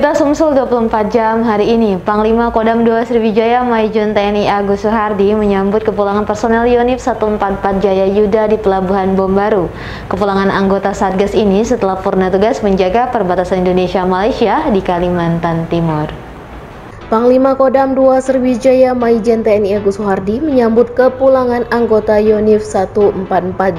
Berita Sumsel 24 jam hari ini, Panglima Kodam 2 Sriwijaya Maijen TNI Agus Suhardi menyambut kepulangan personel Yonif 144 Jaya Yuda di Pelabuhan Bom Baru. Kepulangan anggota Satgas ini setelah purna tugas menjaga perbatasan Indonesia-Malaysia di Kalimantan Timur. Panglima Kodam 2 Sriwijaya Maijen TNI Agus Suhardi menyambut kepulangan anggota Yonif 144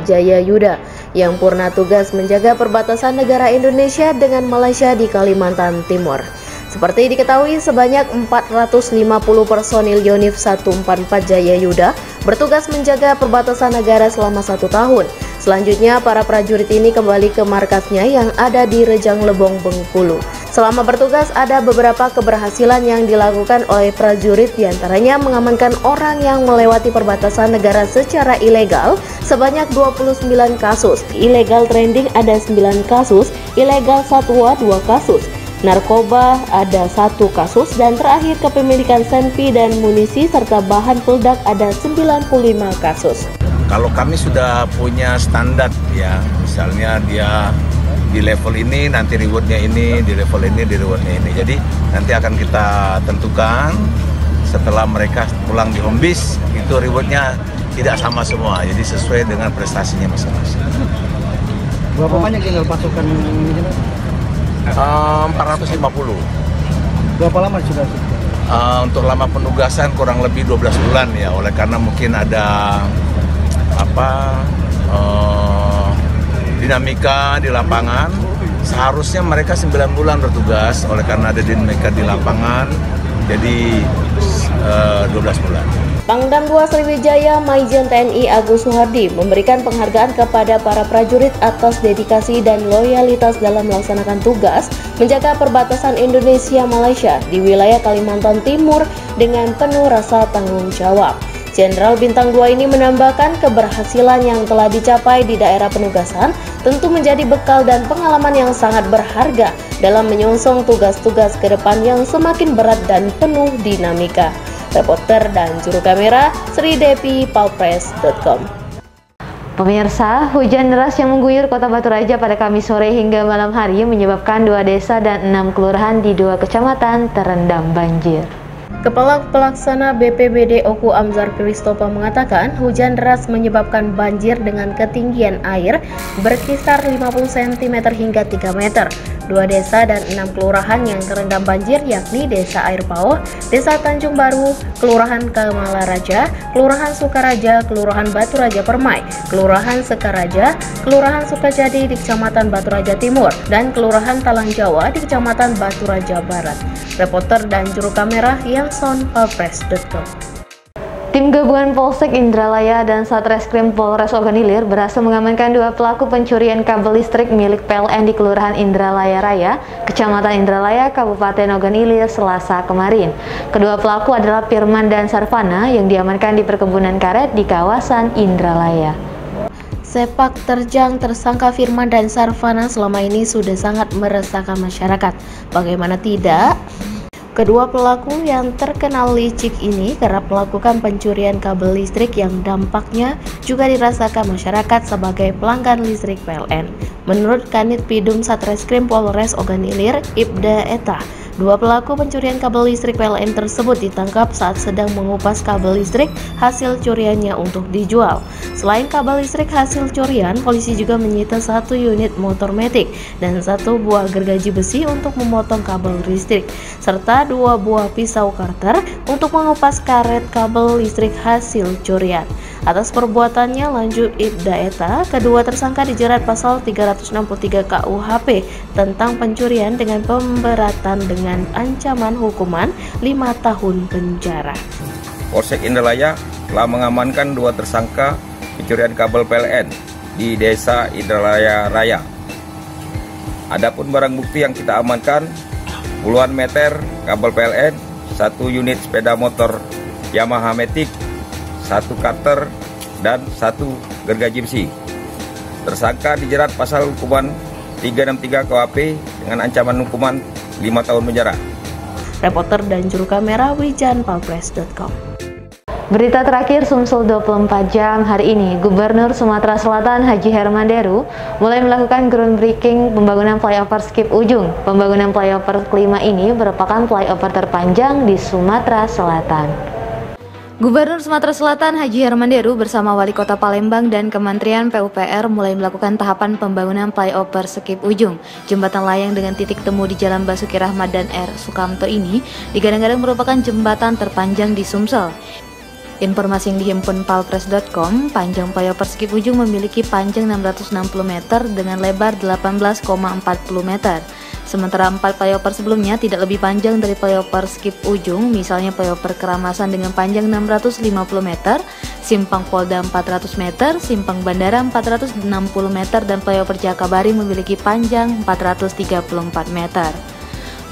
Jaya Yuda yang purna tugas menjaga perbatasan negara Indonesia dengan Malaysia di Kalimantan Timur. Seperti diketahui, sebanyak 450 personil Yonif 144 Jaya Yuda bertugas menjaga perbatasan negara selama 1 tahun. Selanjutnya, para prajurit ini kembali ke markasnya yang ada di Rejang Lebong, Bengkulu. Selama bertugas, ada beberapa keberhasilan yang dilakukan oleh prajurit, diantaranya mengamankan orang yang melewati perbatasan negara secara ilegal sebanyak 29 kasus, illegal trending ada 9 kasus, illegal satwa 2 kasus, narkoba ada 1 kasus, dan terakhir kepemilikan senpi dan munisi serta bahan peledak ada 95 kasus. Kalau kami sudah punya standar ya, misalnya dia di level ini, nanti rewardnya ini, di level ini, di rewardnya ini. Jadi nanti akan kita tentukan setelah mereka pulang di home base, itu rewardnya tidak sama semua, jadi sesuai dengan prestasinya masing-masing. Berapa banyak tinggal pasukan ini? 450. Berapa lama sudah? Untuk lama penugasan kurang lebih 12 bulan ya, oleh karena mungkin ada dinamika di lapangan. Seharusnya mereka 9 bulan bertugas, oleh karena ada dinamika di lapangan, jadi 12 bulan. Pangdam 2 Sriwijaya Maijen TNI Agus Suhardi memberikan penghargaan kepada para prajurit atas dedikasi dan loyalitas dalam melaksanakan tugas menjaga perbatasan Indonesia-Malaysia di wilayah Kalimantan Timur dengan penuh rasa tanggung jawab. Jenderal Bintang 2 ini menambahkan keberhasilan yang telah dicapai di daerah penugasan tentu menjadi bekal dan pengalaman yang sangat berharga dalam menyongsong tugas-tugas ke depan yang semakin berat dan penuh dinamika. Reporter dan juru kamera Sri Depi, Palpres.com. Pemirsa, hujan deras yang mengguyur kota Batu Raja pada Kamis sore hingga malam hari menyebabkan 2 desa dan 6 kelurahan di 2 kecamatan terendam banjir. Kepala Pelaksana BPBD Oku Amzar Kristopa mengatakan hujan deras menyebabkan banjir dengan ketinggian air berkisar 50 cm hingga 3 meter. 2 desa dan 6 kelurahan yang terendam banjir yakni Desa Air Pauh, Desa Tanjung Baru, Kelurahan Kamalaraja, Kelurahan Sukaraja, Kelurahan Batu Raja Permai, Kelurahan Sekaraja, Kelurahan Sukajadi di Kecamatan Batu Raja Timur, dan Kelurahan Talang Jawa di Kecamatan Batu Raja Barat. Reporter dan juru kamera Yangson, Palpres.com. Tim gabungan Polsek Indralaya dan Satreskrim Polres Ogan Ilir berhasil mengamankan 2 pelaku pencurian kabel listrik milik PLN di Kelurahan Indralaya Raya, Kecamatan Indralaya, Kabupaten Ogan Ilir, Selasa kemarin. Kedua pelaku adalah Firman dan Sarvana yang diamankan di perkebunan karet di kawasan Indralaya. Sepak terjang tersangka Firman dan Sarvana selama ini sudah sangat meresahkan masyarakat. Bagaimana tidak? Kedua pelaku yang terkenal licik ini kerap melakukan pencurian kabel listrik yang dampaknya juga dirasakan masyarakat sebagai pelanggan listrik PLN. Menurut Kanit Pidum Satreskrim Polres Ogan Ilir, Ibda Eta, 2 pelaku pencurian kabel listrik PLN tersebut ditangkap saat sedang mengupas kabel listrik hasil curiannya untuk dijual. Selain kabel listrik hasil curian, polisi juga menyita 1 unit motor metik dan 1 buah gergaji besi untuk memotong kabel listrik, serta 2 buah pisau karter untuk mengupas karet kabel listrik hasil curian. Atas perbuatannya, lanjut Ibda Eta, kedua tersangka dijerat pasal 363 KUHP tentang pencurian dengan pemberatan dengan ancaman hukuman 5 tahun penjara. Polsek Indralaya telah mengamankan 2 tersangka pencurian kabel PLN di Desa Indralaya Raya. Adapun barang bukti yang kita amankan puluhan meter kabel PLN, 1 unit sepeda motor Yamaha Matic, 1 cutter, dan 1 gergaji besi. Tersangka dijerat pasal hukuman 363 KUHP dengan ancaman hukuman 5 tahun penjara. Reporter dan juru kamera Wijan, Palpres.com. Berita terakhir Sumsel 24 jam hari ini, Gubernur Sumatera Selatan Haji Herman Deru mulai melakukan groundbreaking pembangunan flyover Skip Ujung. Pembangunan flyover kelima ini merupakan flyover terpanjang di Sumatera Selatan. Gubernur Sumatera Selatan Haji Herman Deru bersama Wali Kota Palembang dan Kementerian PUPR mulai melakukan tahapan pembangunan flyover Skip Ujung. Jembatan layang dengan titik temu di Jalan Basuki Rahmat dan R. Sukamto ini digadang-gadang merupakan jembatan terpanjang di Sumsel. Informasi yang dihimpun palpres.com, panjang flyover Skip Ujung memiliki panjang 660 meter dengan lebar 18,40 meter. Sementara 4 flyover sebelumnya tidak lebih panjang dari flyover Skip Ujung, misalnya flyover Keramasan dengan panjang 650 meter, Simpang Polda 400 meter, Simpang Bandara 460 meter, dan flyover Jakabari memiliki panjang 434 meter.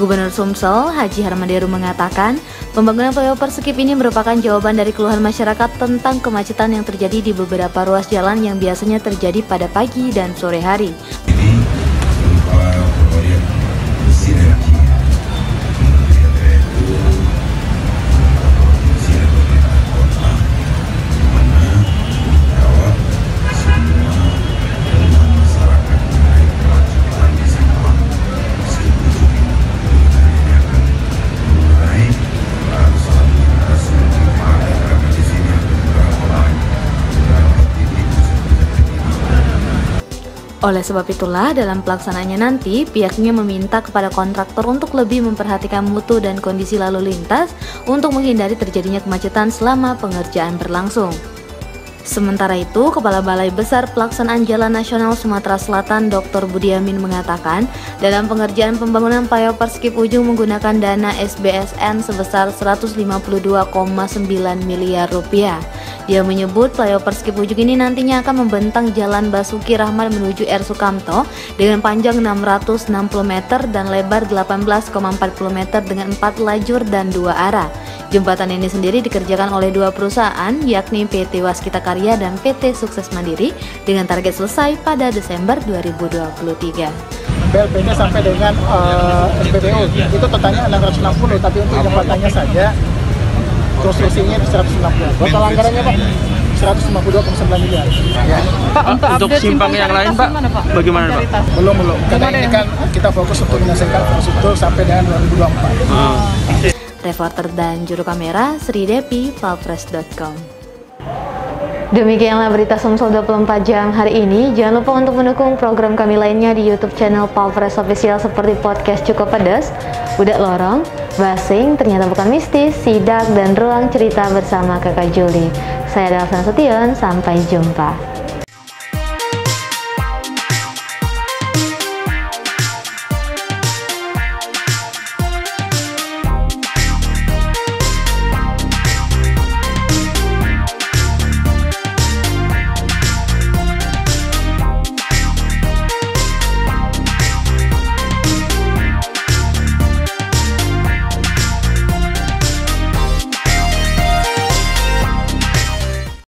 Gubernur Sumsel, Haji Herman Deru mengatakan, pembangunan flyover Skip ini merupakan jawaban dari keluhan masyarakat tentang kemacetan yang terjadi di beberapa ruas jalan yang biasanya terjadi pada pagi dan sore hari. Oleh sebab itulah, dalam pelaksanaannya nanti, pihaknya meminta kepada kontraktor untuk lebih memperhatikan mutu dan kondisi lalu lintas untuk menghindari terjadinya kemacetan selama pengerjaan berlangsung. Sementara itu, Kepala Balai Besar Pelaksanaan Jalan Nasional Sumatera Selatan Dr. Budiamin mengatakan, dalam pengerjaan pembangunan flyover Skip Ujung menggunakan dana SBSN sebesar 152,9 miliar rupiah. Dia menyebut flyover Skip Ujung ini nantinya akan membentang Jalan Basuki Rahmat menuju R. Sukamto dengan panjang 660 meter dan lebar 18,40 meter dengan 4 lajur dan 2 arah. Jembatan ini sendiri dikerjakan oleh 2 perusahaan, yakni PT Waskita Karya dan PT Sukses Mandiri, dengan target selesai pada Desember 2023. BLP-nya sampai dengan SPBU itu totalnya 660, tapi untuk jembatannya saja konstruksinya 160. Total anggarannya Pak 152,9 miliar. Ya. Pak, untuk simpang yang lain Pak, bagaimana Pak? Belum. Karena ini kan kita fokus untuk menyelesaikan infrastruktur sampai dengan 2024. Reporter dan juru kamera Sri Depi, palpres.com. Demikianlah berita Sumsel 24 jam hari ini. Jangan lupa untuk mendukung program kami lainnya di YouTube channel Palpres Official seperti podcast Cukup Pedas, Budak Lorong, Basing, Ternyata Bukan Mistis, Sidak, dan Ruang Cerita bersama Kakak Juli. Saya Delsa Nasution, sampai jumpa.